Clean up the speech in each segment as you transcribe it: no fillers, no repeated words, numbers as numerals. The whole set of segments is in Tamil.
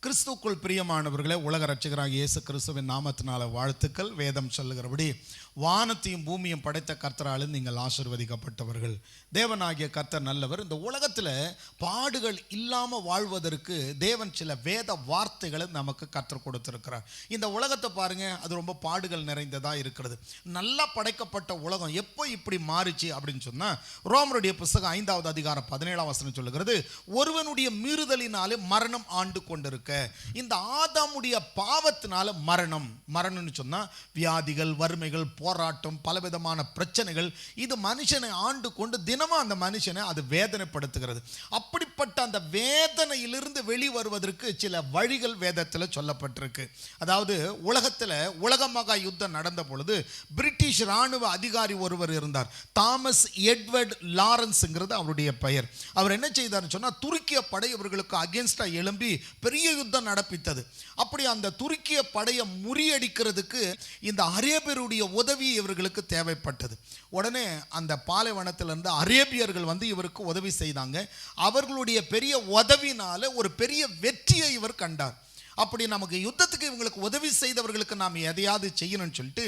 கிறிஸ்துக்குள் பிரியமானவர்களே, உலக ரட்சகராகிய இயேசு கிறிஸ்துவின் நாமத்தினால வாழ்த்துக்கள். வேதம் சொல்லுகிறபடி வானத்தையும் பூமியும் படைத்த கர்த்தரால் நீங்கள் ஆசீர்வதிக்கப்பட்டவர்கள். தேவனாகிய கர்த்தர் நல்லவர். இந்த உலகத்தில் பாடுகள் இல்லாமல் வாழ்வதற்கு தேவன் சில வேத வார்த்தைகளை நமக்கு கற்றுக் கொடுத்திருக்கிறார். இந்த உலகத்தை பாருங்க, அது ரொம்ப பாடுகள் நிறைந்ததாக இருக்கிறது. நல்லா படைக்கப்பட்ட உலகம் எப்போ இப்படி மாறிச்சு அப்படின்னு சொன்னால், ரோமருடைய புத்தகம் 5வது அதிகாரம் 17ஆம் வசனம் சொல்லுகிறது, ஒருவனுடைய மீறுதலினாலே மரணம் ஆண்டு கொண்டிருக்க. இந்த ஆதாமுடைய பாவத்தினால மரணம்னு சொன்னா வியாதிகள், வறுமைகள், போராட்டம், பலவிதமான பிரச்சனைகள், இது மனுஷனை ஆண்டு கொண்டு தினமும் அந்த மனுஷனை அது வேதனைப்படுத்துகிறது. அப்படிப்பட்ட அந்த வேதனையிலிருந்து வெளிவருவதற்கு சில வழிகள் வேதத்தில் சொல்லப்பட்டிருக்கு. அதாவது உலகத்தில் உலக மகா யுத்தம் நடந்த பொழுது பிரிட்டிஷ் ராணுவ அதிகாரி ஒருவர் இருந்தார். தாமஸ் எட்வர்ட் லாரன்ஸ்ங்கிறது அவருடைய பெயர். அவர் என்ன செய்தார்னு சொன்னா, துருக்கிய படை இவர்களுக்கு அகேன்ஸ்டா எழும்பி பெரிய யுத்தம் நடப்பித்தது. அப்படி அந்த துருக்கிய படையை முறியடிக்கிறதுக்கு இந்த அரேபியருடைய உதவி இவர்களுக்கு தேவைப்பட்டது. உடனே அந்த பாலைவனத்திலிருந்து அரேபியர்கள் வந்து இவருக்கு உதவி செய்தாங்க. அவர்களுடைய பெரிய உதவினால ஒரு பெரிய வெற்றியை இவர் கண்டார். அப்படி நமக்கு யுத்தத்துக்கு இவங்களுக்கு உதவி செய்தவர்களுக்கு நாம் எதையாவது செய்யணும்னு சொல்லிட்டு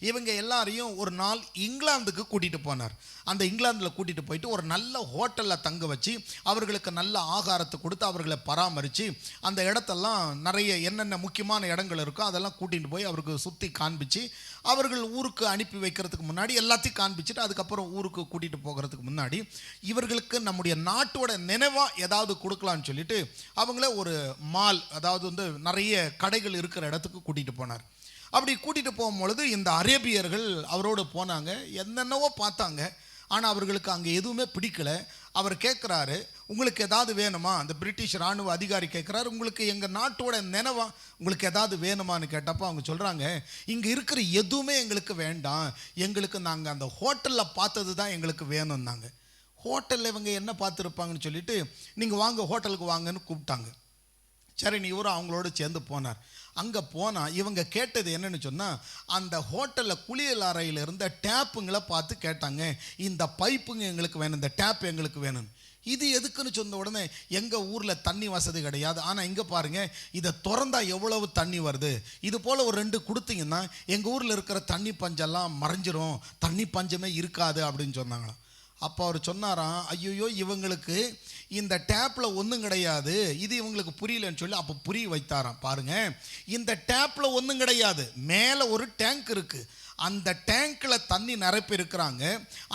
இவங்க எல்லாரையும் ஒரு நாள் இங்கிலாந்துக்கு கூட்டிகிட்டு போனார். அந்த இங்கிலாந்தில் கூட்டிகிட்டு போயிட்டு ஒரு நல்ல ஹோட்டலில் தங்க வச்சு அவர்களுக்கு நல்ல ஆகாரத்தை கொடுத்து அவர்களை பராமரித்து அந்த இடத்தெல்லாம் நிறைய என்னென்ன முக்கியமான இடங்கள் இருக்கோ அதெல்லாம் கூட்டிகிட்டு போய் அவருக்கு சுற்றி காண்பிச்சு அவர்கள் ஊருக்கு அனுப்பி வைக்கிறதுக்கு முன்னாடி எல்லாத்தையும் காண்பிச்சுட்டு அதுக்கப்புறம் ஊருக்கு கூட்டிகிட்டு போகிறதுக்கு முன்னாடி இவர்களுக்கு நம்முடைய நாட்டோட நினைவாக ஏதாவது கொடுக்கலான்னு சொல்லிட்டு அவங்கள ஒரு மால், அதாவது வந்து நிறைய கடைகள் இருக்கிற இடத்துக்கு கூட்டிகிட்டு போனார். அப்படி கூட்டிகிட்டு போகும்பொழுது இந்த அரேபியர்கள் அவரோடு போனாங்க. என்னென்னவோ பார்த்தாங்க, ஆனால் அவர்களுக்கு அங்கே எதுவுமே பிடிக்கல. அவர் கேட்குறாரு, உங்களுக்கு ஏதாவது வேணுமா? அந்த பிரிட்டிஷ் இராணுவ அதிகாரி கேட்குறாரு, உங்களுக்கு எங்கள் நாட்டோட நினைவா உங்களுக்கு ஏதாவது வேணுமான்னு கேட்டப்போ அவங்க சொல்கிறாங்க, இங்கே இருக்கிற எதுவுமே எங்களுக்கு வேண்டாம், எங்களுக்கு நாங்கள் அந்த ஹோட்டலில் பார்த்தது தான் எங்களுக்கு வேணும்னாங்க. ஹோட்டலில் இவங்க என்ன பார்த்துருப்பாங்கன்னு சொல்லிட்டு, நீங்கள் வாங்க ஹோட்டலுக்கு வாங்கன்னு கூப்பிட்டாங்க. சரி, நீ இவரும் அவங்களோட சேர்ந்து போனார். அங்கே போனால் இவங்க கேட்டது என்னன்னு சொன்னால், அந்த ஹோட்டலில் குளியல் அறையில் இருந்த டேப்புங்களை பார்த்து கேட்டாங்க, இந்த பைப்புங்க எங்களுக்கு வேணும், இந்த டேப் எங்களுக்கு வேணும். இது எதுக்குன்னு சொன்ன உடனே, எங்கள் ஊரில் தண்ணி வசதி கிடையாது, ஆனால் இங்கே பாருங்கள் இதை திறந்தா எவ்வளவு தண்ணி வருது, இது போல் ஒரு 2 கொடுத்தீங்கன்னா எங்கள் ஊரில் இருக்கிற தண்ணி பஞ்செல்லாம் மறைஞ்சிரும், தண்ணி பஞ்சமே இருக்காது அப்படின்னு சொன்னாங்களாம். அப்போ அவர் சொன்னாராம், ஐயோ இவங்களுக்கு இந்த டேப்பில் ஒன்றும் கிடையாது, இது இவங்களுக்கு புரியலன்னு சொல்லி அப்போ புரிய வைத்தாராம். பாருங்கள், இந்த டேப்பில் ஒன்றும் கிடையாது, மேலே ஒரு டேங்க் இருக்குது, அந்த டேங்க்கில் தண்ணி நிரப்பி இருக்கிறாங்க.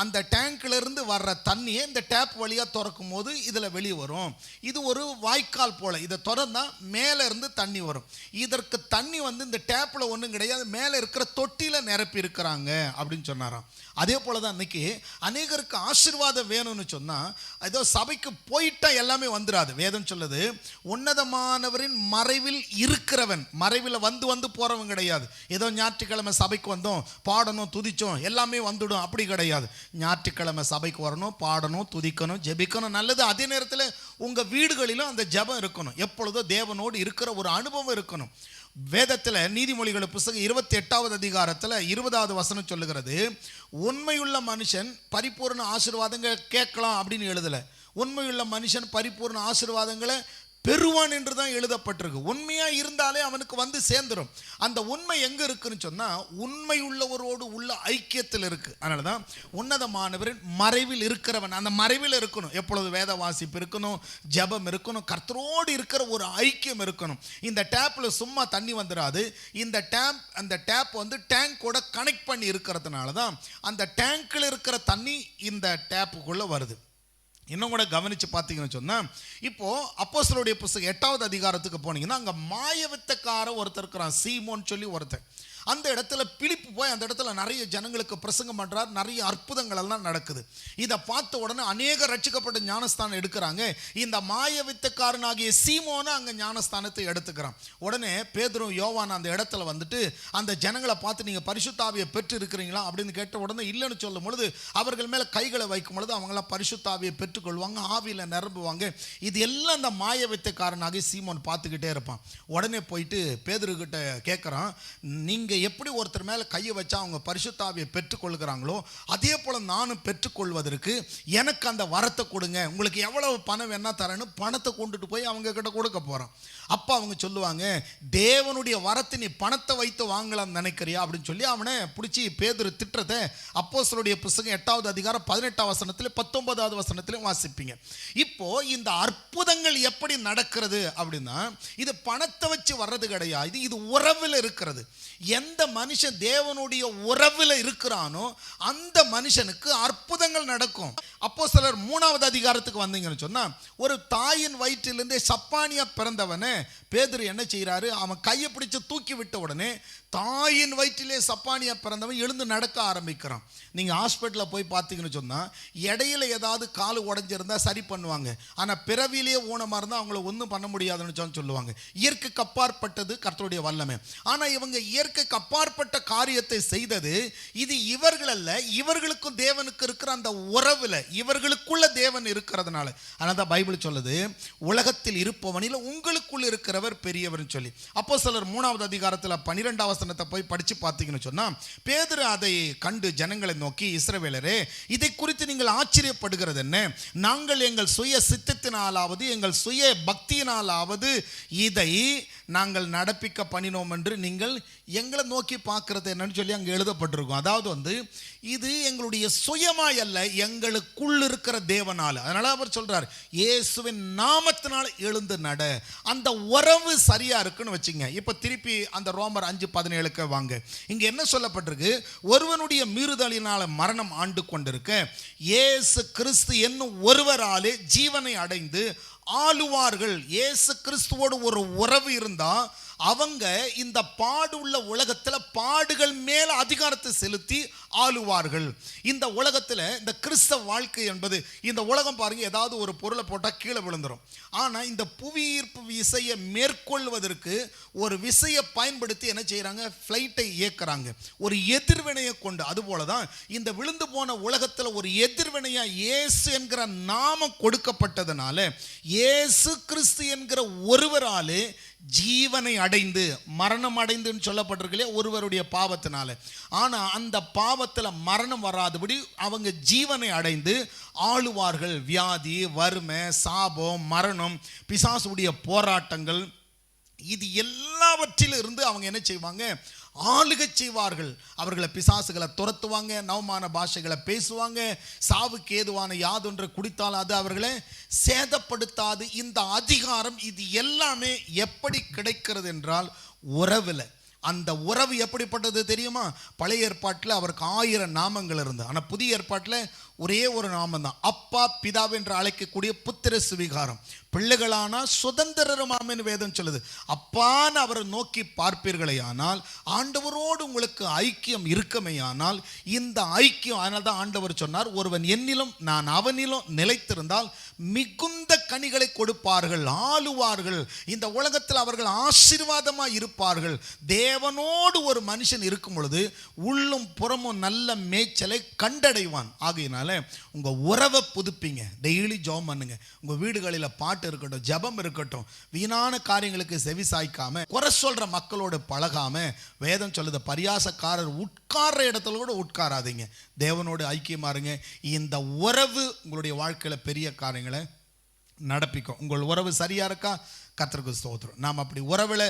அந்த டேங்க்கில் இருந்து வர்ற தண்ணியை இந்த டேப் வழியாக திறக்கும் போது இதில் வெளியே வரும். இது ஒரு வாய்க்கால் போல், இதை திறந்தா மேலே இருந்து தண்ணி வரும். இதற்கு தண்ணி வந்து இந்த டேப்பில் ஒன்றும் கிடையாது, மேலே இருக்கிற தொட்டியில் நிரப்பி இருக்கிறாங்க அப்படின்னு சொன்னாராம். அதே போல் தான் இன்றைக்கி அநேகருக்கு ஆசீர்வாதம் வேணும்னு சொன்னால், ஏதோ சபைக்கு போயிட்டா எல்லாமே வந்துடாது. வேதம் சொல்லுது, உன்னதமானவரின் மறைவில் இருக்கிறவன், மறைவில் வந்து போகிறவன் கிடையாது. ஏதோ ஞாயிற்றுக்கிழமை சபைக்கு வந்தோம், பாடணும், துதிச்சோம், எல்லாமே வந்துடும், அப்படி கிடையாது. ஞாயிற்றுக்கிழமை சபைக்கு வரணும், பாடணும், துதிக்கணும், ஜெபிக்கணும், நல்லது. அதே நேரத்தில் உங்கள் வீடுகளிலும் அந்த ஜெபம் இருக்கணும், எப்பொழுதோ தேவனோடு இருக்கிற ஒரு அனுபவம் இருக்கணும். வேதத்தில் நீதிமொழிகள் புத்தகம் 28வது அதிகாரத்தில் 20வது வசனம் சொல்லுகிறது, உண்மையுள்ள மனுஷன் பரிபூர்ண ஆசீர்வாதங்கள் கேட்கலாம் அப்படின்னு எழுதலை, உண்மையுள்ள மனுஷன் பரிபூர்ண ஆசீர்வாதங்களை பெறுவான் என்று தான் எழுதப்பட்டிருக்கு. உண்மையாக இருந்தாலே அவனுக்கு வந்து சேர்ந்துடும். அந்த உண்மை எங்கே இருக்குன்னு சொன்னால், உண்மை உள்ளவரோடு உள்ள ஐக்கியத்தில் இருக்குது. அதனால தான் உன்னதமானவரின் மறைவில் இருக்கிறவன், அந்த மறைவில் இருக்கணும், எப்பொழுது வேத வாசிப்பு இருக்கணும், ஜெபம் இருக்கணும், கர்த்தரோடு இருக்கிற ஒரு ஐக்கியம் இருக்கணும். இந்த டேப்பில் சும்மா தண்ணி வந்துடாது. அந்த டேப் வந்து டேங்கோட கனெக்ட் பண்ணி இருக்கிறதுனால தான் அந்த டேங்கில் இருக்கிற தண்ணி இந்த டேப்புக்குள்ளே வருது. இன்னும் கூட கவனித்து பார்த்தீங்கன்னு சொன்னால், இப்போது அப்போஸ்தலருடைய புத்தகம் 8வது அதிகாரத்துக்கு போனீங்கன்னா அங்கே மாயவித்தக்கார ஒருத்தர் இருக்கிறான், சீமோன்னு சொல்லி ஒருத்தர். அந்த இடத்துல பிலிப்பு போய் அந்த இடத்துல நிறைய ஜனங்களுக்கு பிரசங்கம் பண்ணுறார், நிறைய அற்புதங்கள் எல்லாம் நடக்குது. இதை பார்த்த உடனே அநேக ரட்சிக்கப்பட்ட ஞானஸ்தானம் எடுக்கிறாங்க. இந்த மாயவித்தக்காரனாகிய சீமோனை அங்கே ஞானஸ்தானத்தை எடுத்துக்கிறான். உடனே பேதுரும் யோவான் அந்த இடத்துல வந்துட்டு அந்த ஜனங்களை பார்த்து, நீங்கள் பரிசுத்தாவியை பெற்று இருக்கிறீங்களா அப்படின்னு கேட்ட உடனே இல்லைன்னு சொல்லும் பொழுது அவர்கள் மேலே கைகளை வைக்கும் பொழுது அவங்களாம் பரிசுத்தாவியை பெற்றுக்கொள்வாங்க, ஆவியில் நிரம்புவாங்க. இது எல்லாம் அந்த மாயவித்தக்காரனாகிய சீமோன் பார்த்துக்கிட்டே இருப்பான். உடனே போயிட்டு பேதுருக்கிட்ட கேட்குறான், நீங்கள் நீங்கள் எப்படி ஒருத்தர் மேலே கையை வச்சா அவங்க பரிசுத்த ஆவியை பெற்றுக்கொள்கிறாங்களோ அதே போல் நானும் பெற்றுக்கொள்வதற்கு எனக்கு அந்த வரத்தை கொடுங்க, உங்களுக்கு எவ்வளவு பணம் வேணா தரேன்னு பணத்தை கொண்டுட்டு போய் அவங்க கிட்ட கொடுக்க போகிறோம். அப்போ அவங்க சொல்லுவாங்க, தேவனுடைய வரத்தை நீ பணத்தை வைத்து வாங்கலாம்னு நினைக்கிறியா அப்படின்னு சொல்லி அவனை பிடிச்சி பேதுரு திட்டுறதை அப்போஸ்தலருடைய புத்தகம் 8வது அதிகாரம் 18வது வசனத்தில் 19வது வசனத்திலும் வாசிப்பீங்க. இப்போ இந்த அற்புதங்கள் எப்படி நடக்கிறது அப்படின்னா, இது பணத்தை வச்சு வர்றது கிடையாது, இது உறவில் இருக்கிறது. எந்த மனுஷன் தேவனுடைய உறவில் இருக்கிறானோ அந்த மனுஷனுக்கு அற்புதங்கள் நடக்கும். அப்போஸ்தலர் 3வது அதிகாரத்துக்கு வந்தீங்கன்னு சொன்னா, ஒரு தாயின் வயிற்றிலிருந்தே சப்பானியா பிறந்தவனை பேதுரு என்ன செய்யறாரு, அவன் கையை பிடிச்சு தூக்கி விட்ட உடனே தாயின் வயிற்றிலே சப்பானியா பிறந்தவன் எழுந்து நடக்க ஆரம்பிக்கிறான். நீங்கள் ஹாஸ்பிட்டலில் போய் பார்த்தீங்கன்னு சொன்னால் இடையில ஏதாவது கால் உடஞ்சிருந்தா சரி பண்ணுவாங்க, ஆனால் பிறவிலேயே ஊனமாக இருந்தால் அவங்கள ஒன்றும் பண்ண முடியாதுன்னு சொல்லுவாங்க. இயற்கைக்கு அப்பாற்பட்டது கர்த்தருடைய வல்லமை. ஆனால் இவங்க இயற்கைக்கு அப்பாற்பட்ட காரியத்தை செய்தது இது இவர்கள் அல்ல, இவர்களுக்கும் தேவனுக்கு இருக்கிற அந்த உறவில் இவர்களுக்குள்ள தேவன் இருக்கிறதுனால. ஆனால் தான் பைபிள் சொல்லுது, உலகத்தில் இருப்பவனில் உங்களுக்குள் இருக்கிறவர் பெரியவர்னு சொல்லி. அப்போஸ்தலர் 3வது அதிகாரத்தில் 12வது வசனத்தை போய் படித்து பார்த்தீங்கன்னு சொன்னால், பேதுரு அதை கண்டு ஜனங்களை நோக்கி, இஸ்ரவேலரே, இதை குறித்து நீங்கள் ஆச்சரியப்படுகிறது என்ன? நாங்கள் எங்கள் சுய சித்தத்தினாலாவது எங்கள் சுய பக்தியினாலாவது இதை நாங்கள் நடப்பிக்க பண்ணினோம் என்று நீங்கள் எங்களை நோக்கி பார்க்கறது என்னன்னு சொல்லி அங்கே எழுதப்பட்டிருக்கும். அதாவது இது எங்களுடைய சுயமாய் அல்ல, எங்களுக்குள் இருக்கிற தேவனால. அதனால அவர் சொல்றார், இயேசுவின் நாமத்தினால் எழுந்து நட. அந்த உறவு சரியா இருக்குன்னு வச்சுங்க. இப்போ திருப்பி அந்த ரோமர் 5:17 வாங்க. இங்க என்ன சொல்லப்பட்டிருக்கு, ஒருவனுடைய மீறுதலினால மரணம் ஆண்டு கொண்டிருக்க இயேசு கிறிஸ்து என்னும் ஒருவராலே ஜீவனை அடைந்து ஆளுவார்கள். இயேசு கிறிஸ்துவோடு ஒரு உறவு இருந்தா அவங்க இந்த பாடு உள்ள உலகத்தில் பாடுகள் மேல அதிகாரத்தை செலுத்தி ஆளுவார்கள். இந்த உலகத்தில் இந்த கிறிஸ்தவ வாழ்க்கை என்பது, இந்த உலகம் பாருங்க, ஏதாவது ஒரு பொருளை போட்டால் கீழே விழுந்துடும். ஆனால் இந்த புவியீர்ப்பு விசையை மேற்கொள்வதற்கு ஒரு விசையை பயன்படுத்தி என்ன செய்கிறாங்க, ஃப்ளைட்டை இயக்குறாங்க ஒரு எதிர்வினையை கொண்டு. அதுபோல தான் இந்த விழுந்து போன உலகத்தில் ஒரு எதிர்வினையாக இயேசு என்கிற நாமம் கொடுக்கப்பட்டதுனால இயேசு கிறிஸ்து என்கிற ஒருவராலே ஜீவனை அடைந்து, மரணம் அடைந்துன்னு சொல்லப்பட்டிருக்கலையே ஒருவருடைய பாவத்தினால. ஆனால் அந்த பாவத்தில் மரணம் வராதபடி அவங்க ஜீவனை அடைந்து ஆளுவார்கள். வியாதி, வறுமை, சாபம், மரணம், பிசாசுடைய போராட்டங்கள், இது எல்லாவற்றிலும் இருந்து அவங்க என்ன செய்வாங்க, ஆளுகை செய்வார்கள். அவர்களை பிசாசுகளை துரத்துவாங்க, நவமான பாஷைகளை பேசுவாங்க, சாவுக்கு ஏதுவான யாதொன்று குடித்தால் அது அவர்களை சேதப்படுத்தாது. இந்த அதிகாரம் இது எல்லாமே எப்படி கிடைக்கிறது என்றால் உறவில். அந்த உறவு எப்படிப்பட்டது தெரியுமா? பழைய ஏற்பாட்டில் அவருக்கு 1000 நாமங்கள் இருந்தது. ஆனால் புதிய ஏற்பாட்டில் ஒரே ஒரு நாமம் தான், அப்பா பிதாவென்று என்று அழைக்கக்கூடிய புத்திர சுவிகாரம். பிள்ளைகளானா சுதந்திரமாமென்னு வேதம் சொல்லுது. அப்பான்னு அவரை நோக்கி பார்ப்பீர்களே ஆனால், ஆண்டவரோடு உங்களுக்கு ஐக்கியம் இருக்குமேயானால், இந்த ஐக்கியம், அதனால தான் ஆண்டவர் சொன்னார், ஒருவன் என்னிலும் நான் அவனிலும் நிலைத்திருந்தால் மிகுந்த கனிகளை கொடுப்பார்கள், ஆளுவார்கள். இந்த உலகத்தில் அவர்கள் ஆசீர்வாதமாக இருப்பார்கள். தேவனோடு ஒரு மனுஷன் இருக்கும் பொழுது உள்ளும் புறமும் நல்ல மேய்ச்சலை கண்டடைவான். ஆகையினால உங்க உறவை புதுப்பிங்க, டெய்லி ஜெபம் பண்ணுங்க. உங்க வீடுகளில் பாட்டு இருக்கட்டும், ஜெபம் இருக்கட்டும். வீணான காரியங்களுக்கு செவி சாய்க்காம, குறை சொல்ற மக்களோடு பழகாம, வேதம் சொல்லுது, பரியாசக்காரர் உட்கார்ற இடத்துல கூட உட்காராதீங்க, தேவனோடு ஐக்கியமா இருங்க. இந்த உறவு உங்களுடைய வாழ்க்கையில பெரிய காரியங்களை நடப்பிக்கும். உங்கள் உறவு சரியா இருக்கா? கர்த்தருக்கு ஸ்தோத்திரம். நாம் அப்படி உறவில்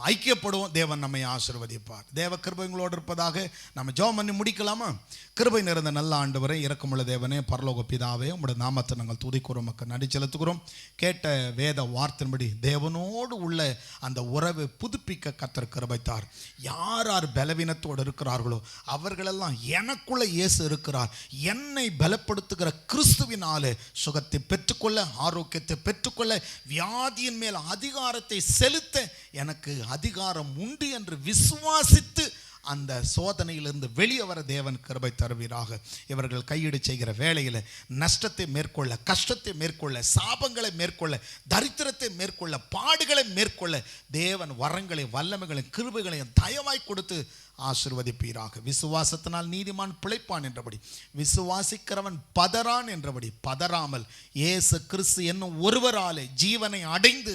ஐக்கியப்படுவோம், தேவன் நம்மை ஆசீர்வதிப்பார். தேவ கிருபை உங்களோடு இருப்பதாக. நம்ம ஜெபம் பண்ணி முடிக்கலாமா? கிருபை நிறைந்த நல்ல ஆண்டவரே, இரக்கமுள்ள தேவனே, பரலோக பிதாவே, உங்களுடைய நாமத்தை நாங்கள் துதிக்கிறோம், மக்கள் நடி செலுத்துகிறோம். கேட்ட வேத வார்த்தையின்படி தேவனோடு உள்ள அந்த உறவை புதுப்பிக்க கர்த்தர் கிருபைத்தார். யார் யார் பலவீனத்தோடு இருக்கிறார்களோ அவர்களெல்லாம் எனக்குள்ள இயேசு இருக்கிறார், என்னை பலப்படுத்துகிற கிறிஸ்துவினாலே சுகத்தை பெற்றுக்கொள்ள, ஆரோக்கியத்தை பெற்றுக்கொள்ள, வியாதியின் மேல் அதிகாரத்தை செலுத்த எனக்கு அதிகாரம் உண்டு என்று விசுவாசித்து அந்த சோதனையிலிருந்து வெளியே வர தேவன் கிருபை தருவீராக. இவர்கள் கையீடு செய்கிற வேளையில் நஷ்டத்தை மேற்கொள்ள, கஷ்டத்தை மேற்கொள்ள, சாபங்களை மேற்கொள்ள, தரித்திரத்தை மேற்கொள்ள, பாடுகளை மேற்கொள்ள தேவன் வரங்களை, வல்லமைகளையும் கிருபைகளையும் தயவாய் கொடுத்து ஆசீர்வதிப்பீராக. விசுவாசத்தினால் நீதிமான் பிழைப்பான் என்றபடி, விசுவாசிக்கிறவன் பதறான் என்றபடி பதறாமல் இயேசு கிறிஸ்து என்னும் ஒருவராலே ஜீவனை அடைந்து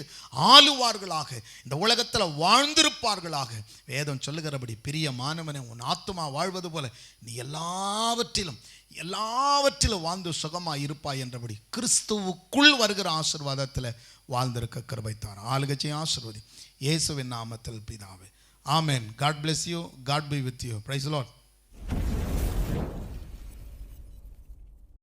ஆளுவார்களாக, இந்த உலகத்தில் வாழ்ந்திருப்பார்களாக. வேதம் சொல்லுகிறபடி பிரியமானவனே, உன் ஆத்துமா வாழ்வது போல நீ எல்லாவற்றிலும் வாழ்ந்து சுகமாய் இருப்பாய் என்றபடி கிறிஸ்துவுக்குள் வருகிற ஆசீர்வாதத்தில் வாழ்ந்திருக்க கிருபைத்தார். ஆளுகச்சை ஆசீர்வதி இயேசுவின் நாமத்தில் பிதாவே. Amen. God bless you. God be with you. Praise the Lord.